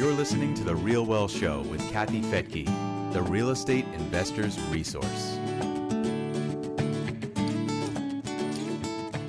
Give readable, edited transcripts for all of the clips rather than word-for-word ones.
You're listening to The RealWealth Show with Kathy Fettke, the real estate investor's resource.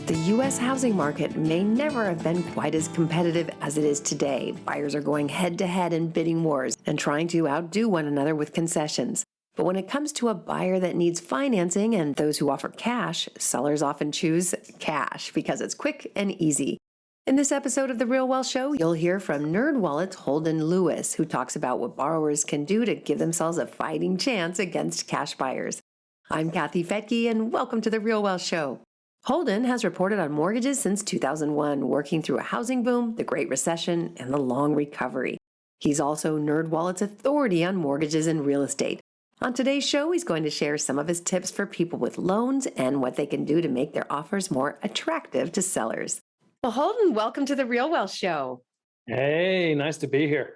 The U.S. housing market may never have been quite as competitive as it is today. Buyers are going head-to-head in bidding wars and trying to outdo one another with concessions. But when it comes to a buyer that needs financing and those who offer cash, sellers often choose cash because it's quick and easy. In this episode of The RealWealth Show, you'll hear from NerdWallet's Holden Lewis, who talks about what borrowers can do to give themselves a fighting chance against cash buyers. I'm Kathy Fettke, and welcome to The RealWealth Show. Holden has reported on mortgages since 2001, working through a housing boom, the Great Recession, and the long recovery. He's also NerdWallet's authority on mortgages and real estate. On today's show, he's going to share some of his tips for people with loans and what they can do to make their offers more attractive to sellers. Well, Holden, welcome to the RealWealth Show. Hey, nice to be here.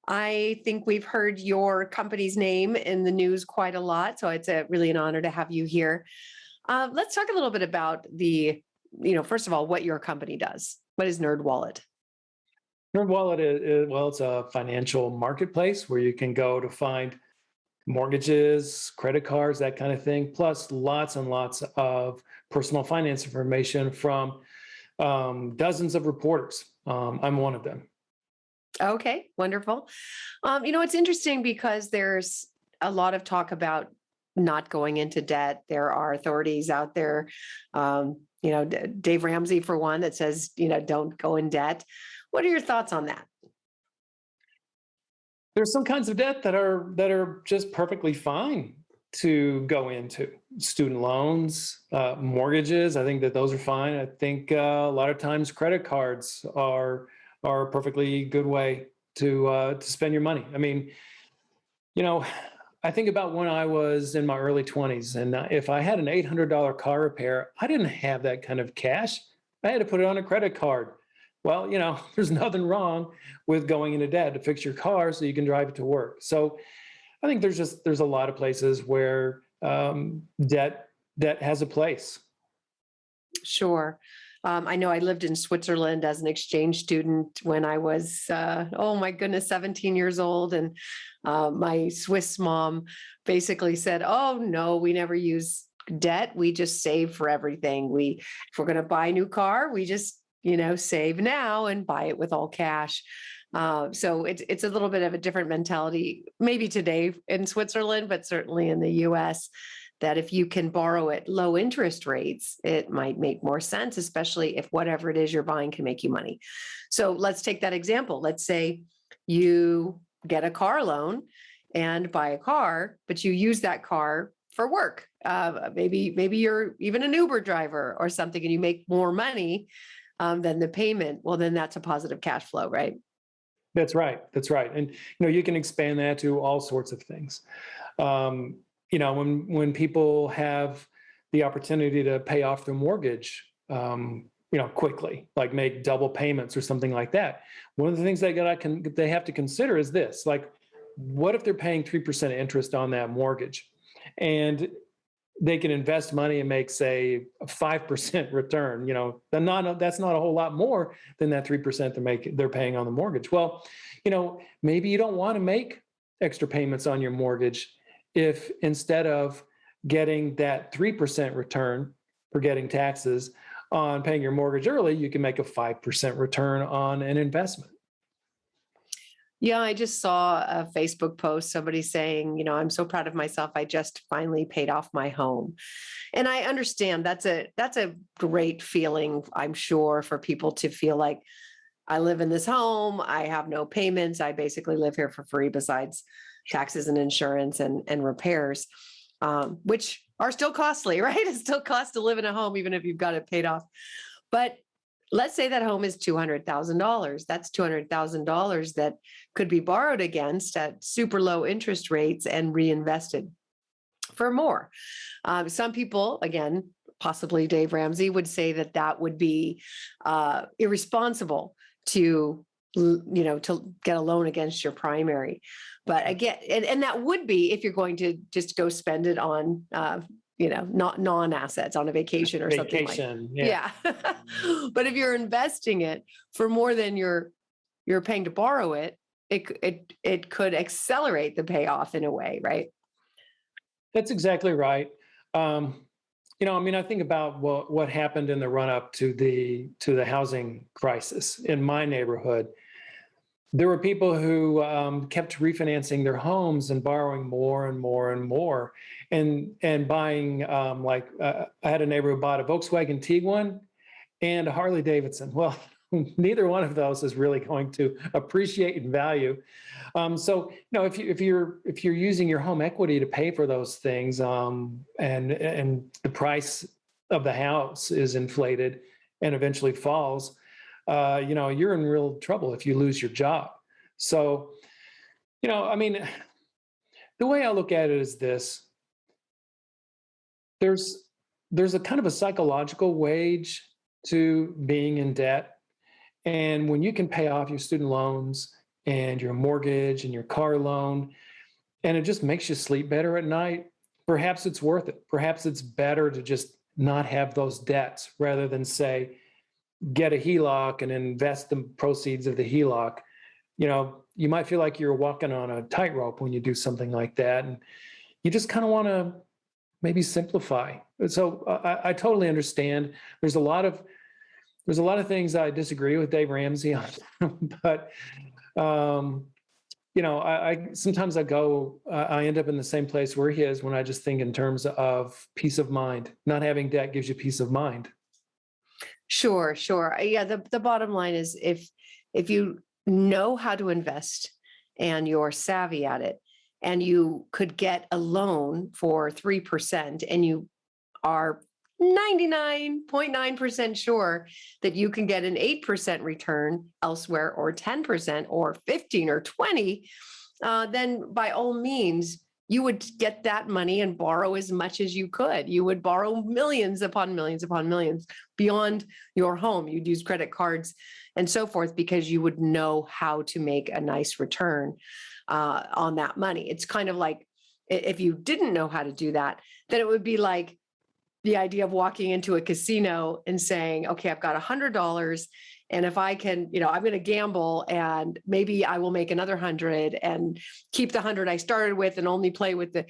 I think we've heard your company's name in the news quite a lot, so it's really an honor to have you here. Let's talk a little bit about first of all, what your company does. What is NerdWallet? NerdWallet it's a financial marketplace where you can go to find mortgages, credit cards, that kind of thing, plus lots and lots of personal finance information from dozens of reporters. I'm one of them. Okay, wonderful. It's interesting because there's a lot of talk about not going into debt. There are authorities out there, Dave Ramsey, for one, that says, don't go in debt. What are your thoughts on that? There's some kinds of debt that are just perfectly fine to go into. Student loans, mortgages, I think that those are fine. I think a lot of times credit cards are a perfectly good way to spend your money. I mean, I think about when I was in my early 20s, and if I had an $800 car repair, I didn't have that kind of cash. I had to put it on a credit card. Well, there's nothing wrong with going into debt to fix your car so you can drive it to work. So I think there's a lot of places where debt has a place. Sure. I know I lived in Switzerland as an exchange student when I was, 17 years old. And my Swiss mom basically said, oh, no, we never use debt. We just save for everything. If we're going to buy a new car, we just, save now and buy it with all cash. So it's a little bit of a different mentality, maybe today in Switzerland, but certainly in the US, that if you can borrow at low interest rates, it might make more sense, especially if whatever it is you're buying can make you money. So let's take that example. Let's say you get a car loan and buy a car, but you use that car for work. Maybe you're even an Uber driver or something, and you make more money than the payment. Well, then that's a positive cash flow, right? That's right. And, you can expand that to all sorts of things. When people have the opportunity to pay off their mortgage, quickly, like make double payments or something like that. One of the things they have to consider is this, like, what if they're paying 3% interest on that mortgage and they can invest money and make, say, a 5% return, that's not a whole lot more than that 3% they're paying on the mortgage. Well, maybe you don't want to make extra payments on your mortgage if instead of getting that 3% return for getting taxes on paying your mortgage early, you can make a 5% return on an investment. Yeah, I just saw a Facebook post, somebody saying, I'm so proud of myself. I just finally paid off my home. And I understand that's a great feeling, I'm sure, for people to feel like, I live in this home, I have no payments, I basically live here for free besides taxes and insurance and repairs, which are still costly, right? It still costs to live in a home, even if you've got it paid off. But let's say that home is $200,000. That's $200,000 that could be borrowed against at super low interest rates and reinvested for more. Some people, again, possibly Dave Ramsey, would say that would be irresponsible to get a loan against your primary. But again, and that would be if you're going to just go spend it on not non-assets, on a vacation or something like that. Yeah. But if you're investing it for more than you're paying to borrow it, it could accelerate the payoff in a way, right? That's exactly right. I mean, I think about what happened in the run up to the housing crisis in my neighborhood. There were people who kept refinancing their homes and borrowing more and more and more, and buying I had a neighbor who bought a Volkswagen Tiguan and a Harley Davidson. Well, neither one of those is really going to appreciate in value. So, if you're using your home equity to pay for those things, and the price of the house is inflated and eventually falls, you're in real trouble if you lose your job. So, I mean, the way I look at it is this: there's a kind of a psychological wage to being in debt, and when you can pay off your student loans and your mortgage and your car loan, and it just makes you sleep better at night, perhaps it's worth it. Perhaps it's better to just not have those debts rather than, say, get a HELOC and invest the proceeds of the HELOC. You might feel like you're walking on a tightrope when you do something like that, and you just kind of want to maybe simplify. So I totally understand. There's a lot of things I disagree with Dave Ramsey on, but I sometimes I end up in the same place where he is when I just think in terms of peace of mind. Not having debt gives you peace of mind. Sure. Yeah. The bottom line is if you know how to invest and you're savvy at it, and you could get a loan for 3%, and you are 99.9% sure that you can get an 8% return elsewhere, or 10% or 15 or 20, then by all means, you would get that money and borrow as much as you could. You would borrow millions upon millions upon millions beyond your home. You'd use credit cards and so forth because you would know how to make a nice return on that money. It's kind of like if you didn't know how to do that, then it would be like the idea of walking into a casino and saying, okay, I've got $100, and if I can, I'm going to gamble, and maybe I will make another 100 and keep the 100 I started with and only play with the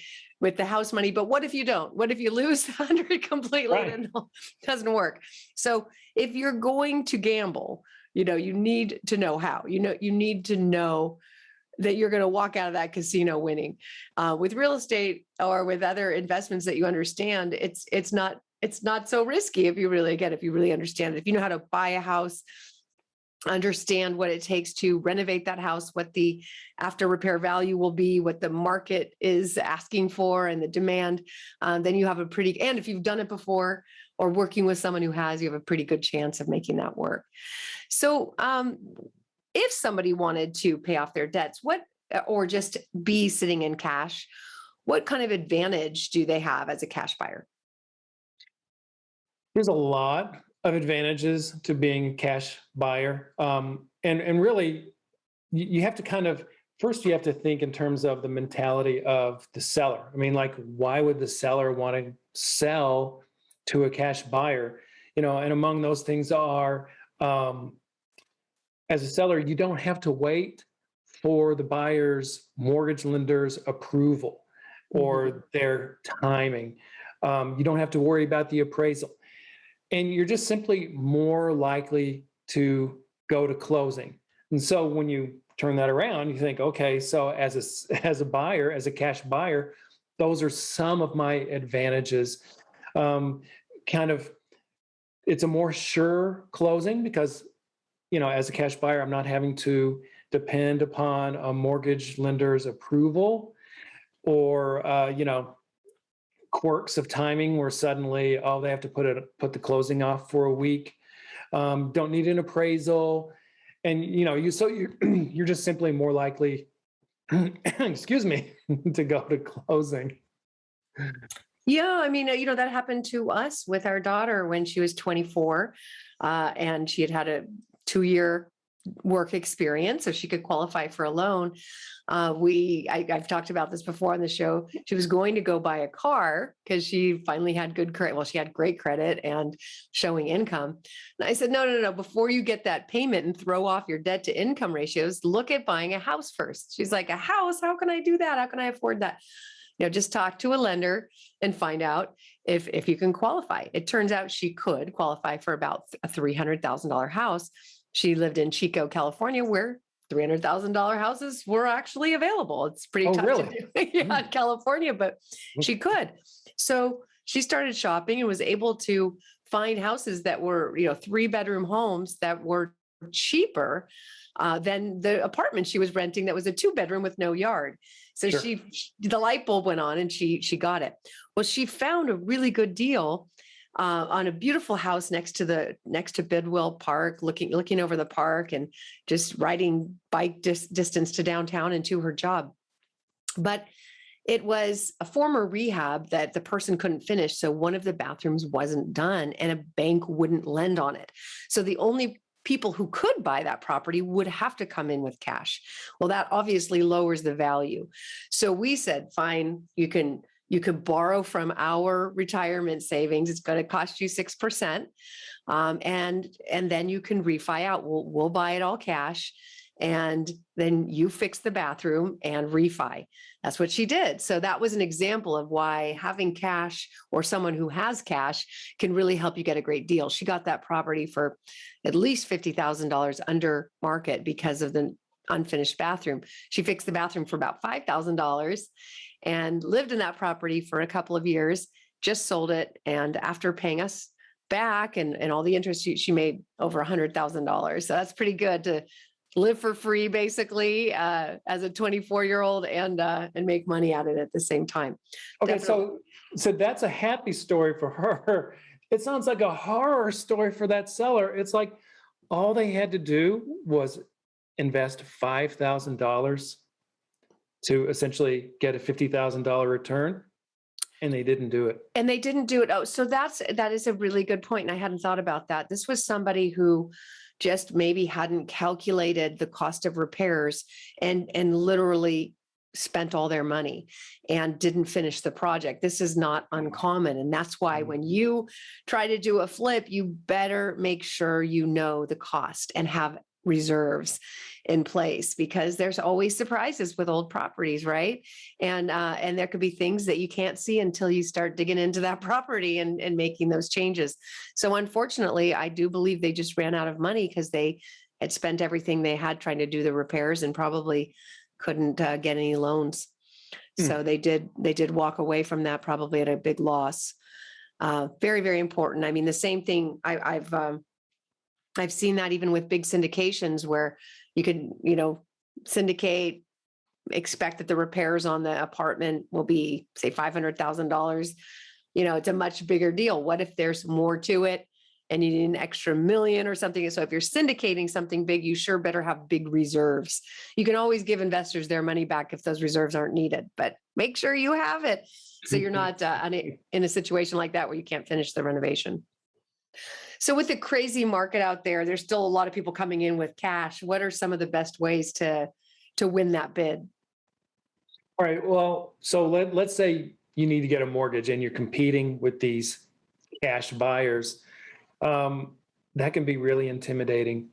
house money. But what if you don't? What if you lose the 100 completely? Right. And it doesn't work. So if you're going to gamble, you need to know how. You need to know that you're going to walk out of that casino winning. With real estate or with other investments that you understand, it's not so risky if you really understand it. If you know how to buy a house, understand what it takes to renovate that house, what the after repair value will be, what the market is asking for and the demand, then you have and if you've done it before or working with someone who has, you have a pretty good chance of making that work. So, if somebody wanted to pay off their debts, or just be sitting in cash, what kind of advantage do they have as a cash buyer? There's a lot of advantages to being a cash buyer. And really, you have to first you have to think in terms of the mentality of the seller. I mean, like, why would the seller want to sell to a cash buyer? And among those things are, as a seller, you don't have to wait for the buyer's mortgage lender's approval or their timing. You don't have to worry about the appraisal. And you're just simply more likely to go to closing. And so when you turn that around, you think, okay, so as a buyer, as a cash buyer, those are some of my advantages. It's a more sure closing because as a cash buyer, I'm not having to depend upon a mortgage lender's approval or, quirks of timing where suddenly, they have to put the closing off for a week. Don't need an appraisal. And, you're just simply more likely, excuse me, to go to closing. Yeah, I mean, that happened to us with our daughter when she was 24, and she had a 2-year work experience, so she could qualify for a loan. I've talked about this before on the show. She was going to go buy a car because she finally had good credit. Well, she had great credit and showing income. And I said, no. Before you get that payment and throw off your debt to income ratios, look at buying a house first. She's like, a house? How can I do that? How can I afford that? Just talk to a lender and find out if you can qualify. It turns out she could qualify for about a $300,000 house. She lived in Chico, California, where $300,000 houses were actually available. It's pretty tough to do in California, but she could. So she started shopping and was able to find houses that were, 3-bedroom homes that were cheaper than the apartment she was renting that was a 2-bedroom with no yard. So the light bulb went on and she got it. Well, she found a really good deal on a beautiful house next to Bidwell Park, looking over the park and just riding bike distance to downtown and to her job. But it was a former rehab that the person couldn't finish. So one of the bathrooms wasn't done and a bank wouldn't lend on it. So the only people who could buy that property would have to come in with cash. Well, that obviously lowers the value. So we said, fine, you can borrow from our retirement savings. It's going to cost you 6%. And then you can refi out. We'll buy it all cash. And then you fix the bathroom and refi. That's what she did. So that was an example of why having cash or someone who has cash can really help you get a great deal. She got that property for at least $50,000 under market because of the unfinished bathroom. She fixed the bathroom for about $5,000 and lived in that property for a couple of years, just sold it. And after paying us back and all the interest, she made over $100,000. So that's pretty good to live for free, basically, as a 24-year-old and make money at it at the same time. Okay, Definitely. so that's a happy story for her. It sounds like a horror story for that seller. It's like all they had to do was invest $5,000 to essentially get a $50,000 return, and they didn't do it. And they didn't do it. Oh, so that is a really good point. And I hadn't thought about that. This was somebody who just maybe hadn't calculated the cost of repairs and literally spent all their money and didn't finish the project. This is not uncommon. And that's why when you try to do a flip, you better make sure you know the cost and have reserves in place, because there's always surprises with old properties, right? And there could be things that you can't see until you start digging into that property and making those changes. So unfortunately, I do believe they just ran out of money because they had spent everything they had trying to do the repairs and probably couldn't get any loans. So they did walk away from that probably at a big loss. Very, very important. I mean, the same thing I've seen that even with big syndications where you can, syndicate, expect that the repairs on the apartment will be, say, $500,000. It's a much bigger deal. What if there's more to it and you need an extra million or something? So if you're syndicating something big, you sure better have big reserves. You can always give investors their money back if those reserves aren't needed, but make sure you have it so you're not in a situation like that where you can't finish the renovation. So with the crazy market out there, there's still a lot of people coming in with cash. What are some of the best ways to win that bid? All right. Well, so let's say you need to get a mortgage and you're competing with these cash buyers. That can be really intimidating.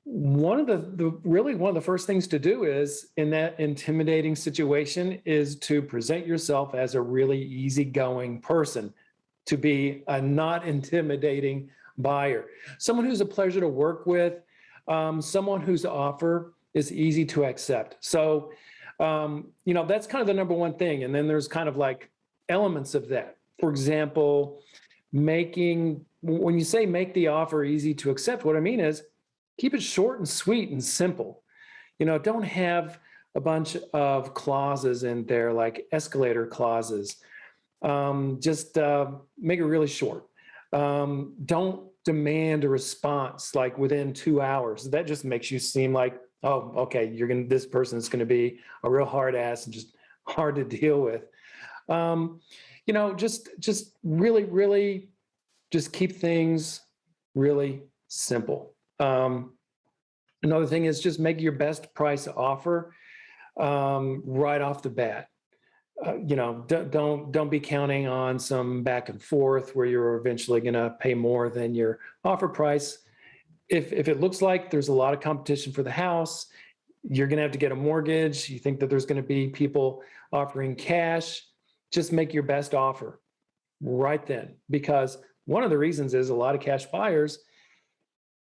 One of the first things to do is in that intimidating situation is to present yourself as a really easygoing person, to be a not intimidating buyer, someone who's a pleasure to work with, someone whose offer is easy to accept. So, that's kind of the number one thing. And then there's kind of like elements of that. For example, when you say make the offer easy to accept, what I mean is keep it short and sweet and simple. Don't have a bunch of clauses in there like escalator clauses. Just make it really short. Don't demand a response like within 2 hours. That just makes you seem like, oh, okay, this person is going to be a real hard ass and just hard to deal with. Just really, really just keep things really simple. Another thing is just make your best price offer right off the bat. Don't be counting on some back and forth where you're eventually going to pay more than your offer price. If it looks like there's a lot of competition for the house, you're going to have to get a mortgage. You think that there's going to be people offering cash, just make your best offer right then. Because one of the reasons is a lot of cash buyers,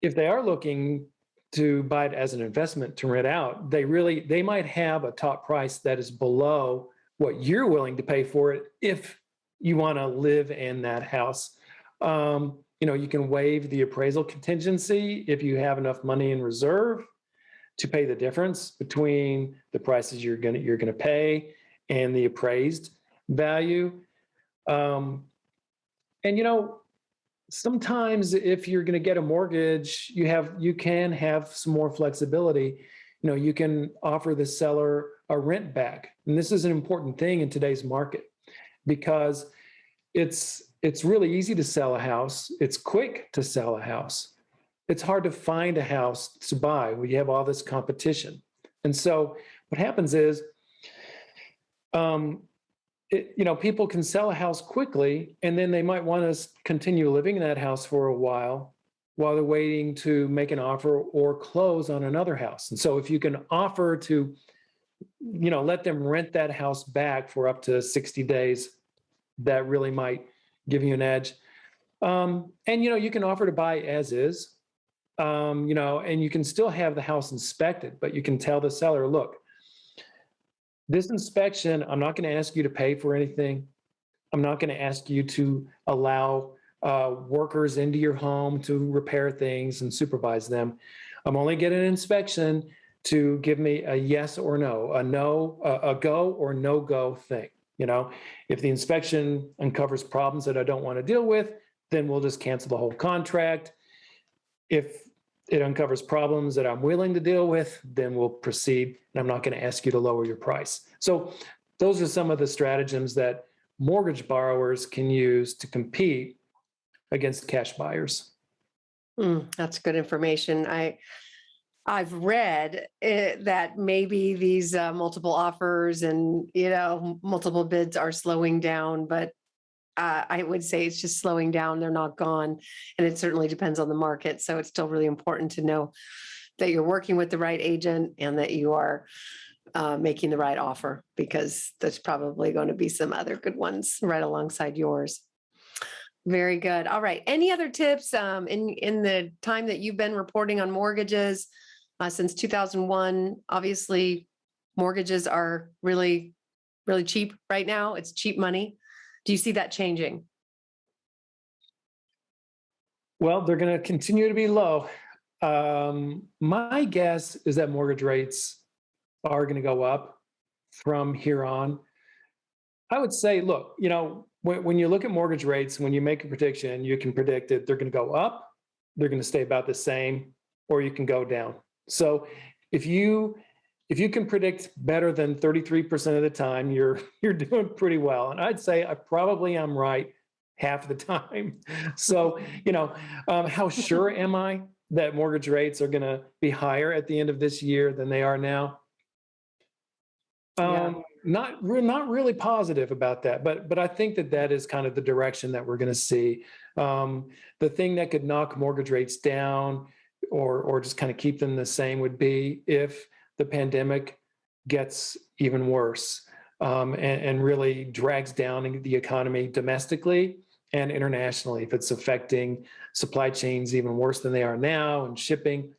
if they are looking to buy it as an investment to rent out, they might have a top price that is below what you're willing to pay for it if you want to live in that house. You can waive the appraisal contingency if you have enough money in reserve to pay the difference between the prices you're gonna pay and the appraised value. Sometimes if you're going to get a mortgage, you can have some more flexibility. You can offer the seller a rent back. And this is an important thing in today's market because it's really easy to sell a house. It's quick to sell a house. It's hard to find a house to buy when you have all this competition. And so what happens is, people can sell a house quickly, and then they might want to continue living in that house for a while they're waiting to make an offer or close on another house. And so if you can offer to, let them rent that house back for up to 60 days, that really might give you an edge. You can offer to buy as is, and you can still have the house inspected, but you can tell the seller, look, this inspection, I'm not going to ask you to pay for anything. I'm not going to ask you to allow workers into your home to repair things and supervise them. I'm only getting an inspection to give me a yes or no, a go or no go thing. If the inspection uncovers problems that I don't want to deal with, then we'll just cancel the whole contract. If it uncovers problems that I'm willing to deal with, then we'll proceed. And I'm not going to ask you to lower your price. So those are some of the stratagems that mortgage borrowers can use to compete against cash buyers. That's good information. I've read that maybe these multiple offers and, multiple bids are slowing down, but I would say it's just slowing down. They're not gone. And it certainly depends on the market. So it's still really important to know that you're working with the right agent and that you are making the right offer, because there's probably going to be some other good ones right alongside yours. Very good. All right. Any other tips in the time that you've been reporting on mortgages since 2001? Obviously, mortgages are really, really cheap right now. It's cheap money. Do you see that changing? Well, they're going to continue to be low. My guess is that mortgage rates are going to go up from here on. I would say, look, when you look at mortgage rates, when you make a prediction, you can predict that they're going to go up, they're going to stay about the same, or you can go down. So if you can predict better than 33% of the time, you're doing pretty well. And I'd say I probably am right half the time. So, how sure am I that mortgage rates are going to be higher at the end of this year than they are now? Not really positive about that, but I think that is kind of the direction that we're going to see. The thing that could knock mortgage rates down or just kind of keep them the same would be if the pandemic gets even worse and really drags down the economy domestically and internationally. If it's affecting supply chains even worse than they are now and shipping,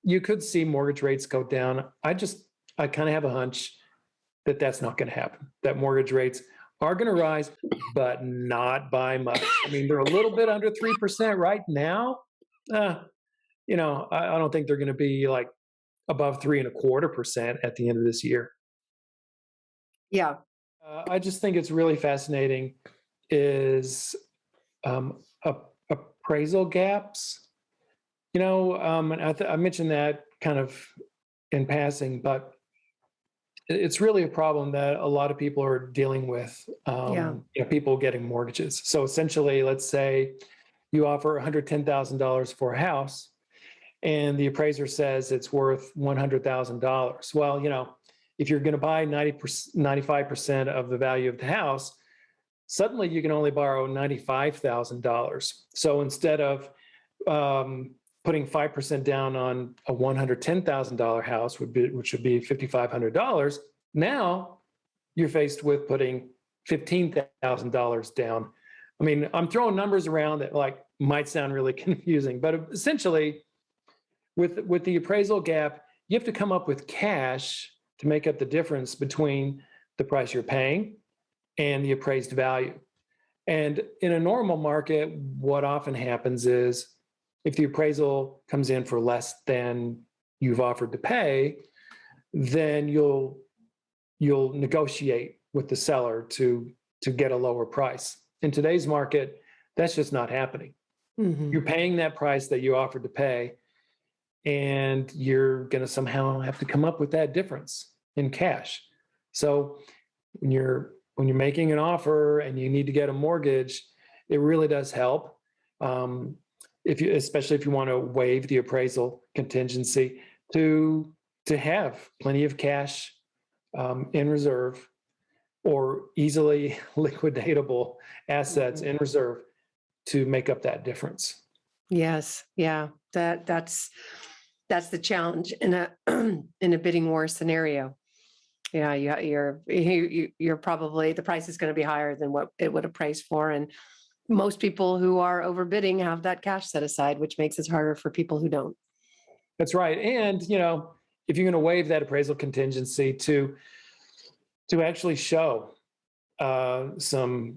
you could see mortgage rates go down. I kind of have a hunch that that's not going to happen, that mortgage rates are going to rise, but not by much. I mean, they're a little bit under 3% right now. I don't think they're going to be like above 3.25% at the end of this year. Yeah. I just think it's really fascinating is appraisal gaps. And I mentioned that kind of in passing, but it's really a problem that a lot of people are dealing with, people getting mortgages. So essentially, let's say you offer $110,000 for a house and the appraiser says it's worth $100,000. Well, if you're going to buy 95% of the value of the house, suddenly you can only borrow $95,000. So instead of putting 5% down on a $110,000 house, which would be $5,500, now you're faced with putting $15,000 down. I mean, I'm throwing numbers around that might sound really confusing, but essentially, with the appraisal gap, you have to come up with cash to make up the difference between the price you're paying and the appraised value. And in a normal market, what often happens is if the appraisal comes in for less than you've offered to pay, then you'll negotiate with the seller to get a lower price. In today's market, that's just not happening. Mm-hmm. You're paying that price that you offered to pay, and you're going to somehow have to come up with that difference in cash. So when you're making an offer and you need to get a mortgage, it really does help. Especially if you want to waive the appraisal contingency, to have plenty of cash in reserve, or easily liquidatable assets in reserve to make up that difference. Yes. Yeah. That's the challenge in a in a bidding war scenario. Yeah. You're probably, the price is going to be higher than what it would appraise for. And most people who are overbidding have that cash set aside, which makes it harder for people who don't. That's right. And, if you're going to waive that appraisal contingency, to actually show some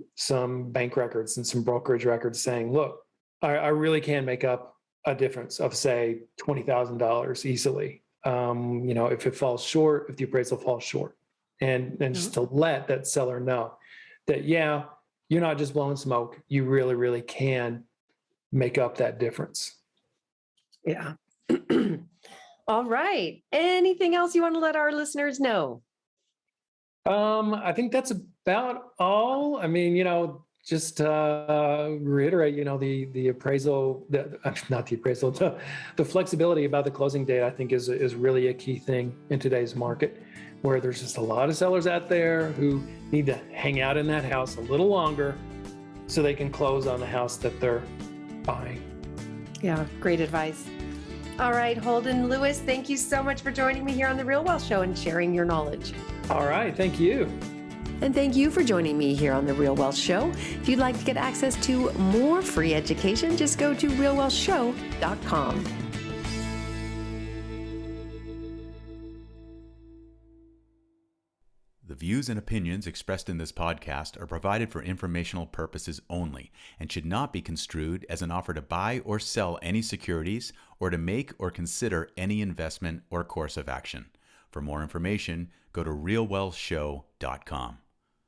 bank records and some brokerage records saying, look, I really can make up a difference of, say, $20,000 easily. If it falls short, if the appraisal falls short, and just to let that seller know that, yeah, you're not just blowing smoke. You really, really can make up that difference. Yeah. All right. Anything else you want to let our listeners know? I think that's about all. I mean, just reiterate, the appraisal, not the appraisal, the flexibility about the closing date, I think is really a key thing in today's market, where there's just a lot of sellers out there who need to hang out in that house a little longer so they can close on the house that they're buying. Yeah, great advice. All right, Holden Lewis, thank you so much for joining me here on The Real Wealth Show and sharing your knowledge. All right, thank you. And thank you for joining me here on The Real Wealth Show. If you'd like to get access to more free education, just go to realwealthshow.com. The views and opinions expressed in this podcast are provided for informational purposes only and should not be construed as an offer to buy or sell any securities or to make or consider any investment or course of action. For more information, go to realwealthshow.com.